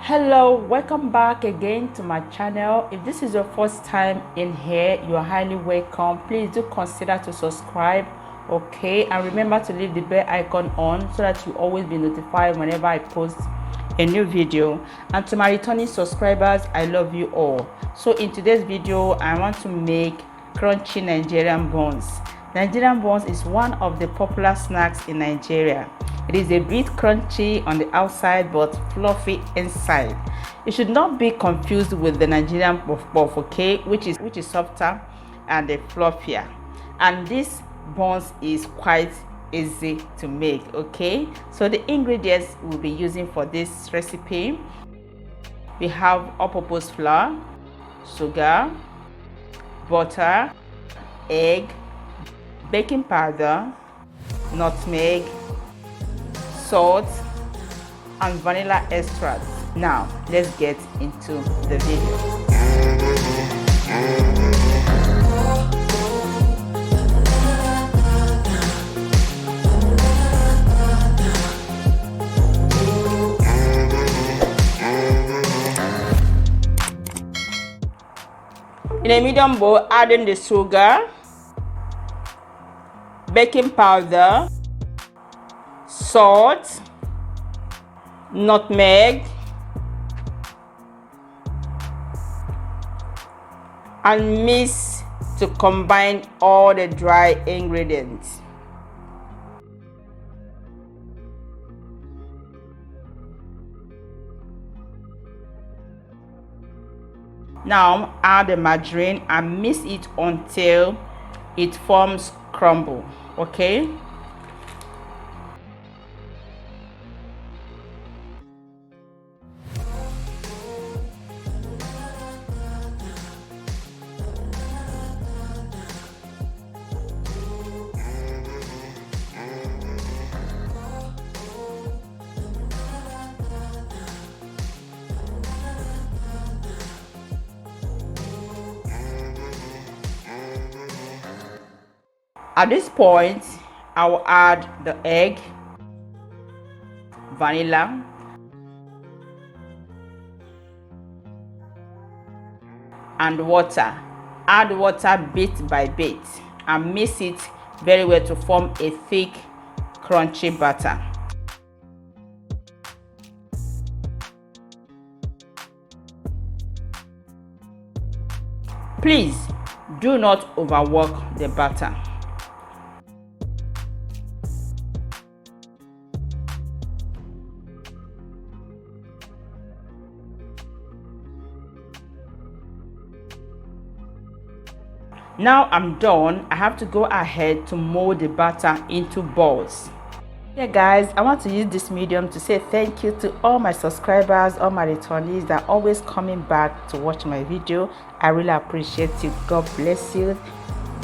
Hello, welcome back again to my channel. If this is your first time in here, you are highly welcome. Please do consider to subscribe, okay, and remember to leave the bell icon on so that you always be notified whenever I post a new video. And to my returning subscribers, I love you all. So in today's video, I want to make crunchy Nigerian buns. Nigerian buns is one of the popular snacks in Nigeria. It is a bit crunchy on the outside but fluffy inside. You should not be confused with the Nigerian puff puff, okay, which is softer and fluffier. And this buns is quite easy to make, okay. So the ingredients we'll be using for this recipe: we have all-purpose flour, sugar, butter, egg, baking powder, nutmeg, salt, and vanilla extract. Now let's get into the video. In a medium bowl, adding the sugar, baking powder, salt, nutmeg, and mix to combine all the dry ingredients. Now add the margarine and mix it until it forms crumble, okay. At this point, I will add the egg, vanilla, and water. Add water bit by bit and mix it very well to form a thick, crunchy batter. Please do not overwork the batter. Now I'm done. I have to go ahead to mold the batter into balls. Yeah guys, I want to use this medium to say thank you to all my subscribers, all my returnees that are always coming back to watch my video. I really appreciate you. God bless you,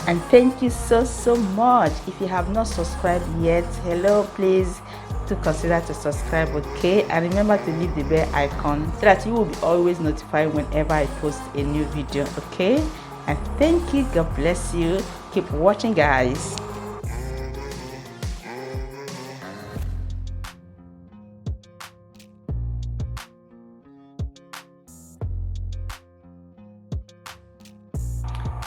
and thank you so much. If you have not subscribed yet, hello, please do consider to subscribe, okay, and remember to leave the bell icon so that you will be always notified whenever I post a new video, okay. And thank you. God bless you. Keep watching, guys.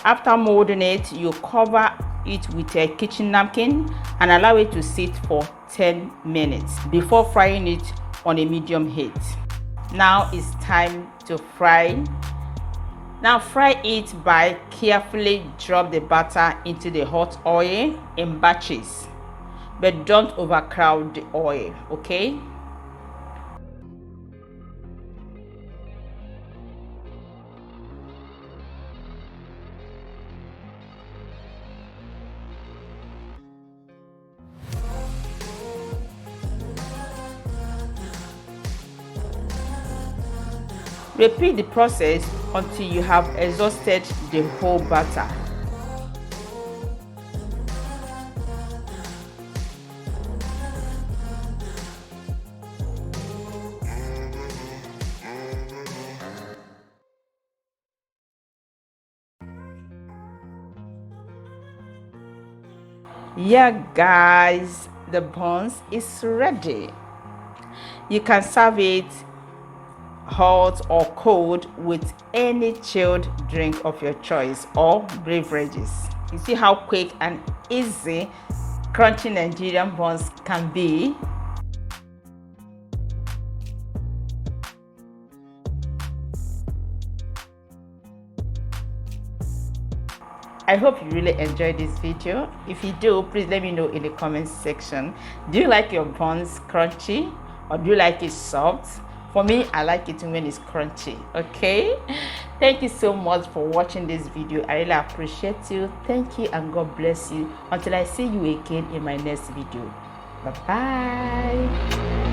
After molding it, you cover it with a kitchen napkin and allow it to sit for 10 minutes before frying it on a medium heat. Now it's time to fry. Now fry it by carefully drop the batter into the hot oil in batches, but don't overcrowd the oil, okay. Repeat the process until you have exhausted the whole batter. Yeah guys, the buns is ready. You can serve it hot or cold with any chilled drink of your choice or beverages. You see how quick and easy crunchy Nigerian buns can be. I hope you really enjoyed this video. If you do, please let me know in the comment section. Do you like your buns crunchy or do you like it soft? For me, I like it when it's crunchy. Okay, thank you so much for watching this video. I really appreciate you. Thank you and God bless you until I see you again in my next video. Bye bye.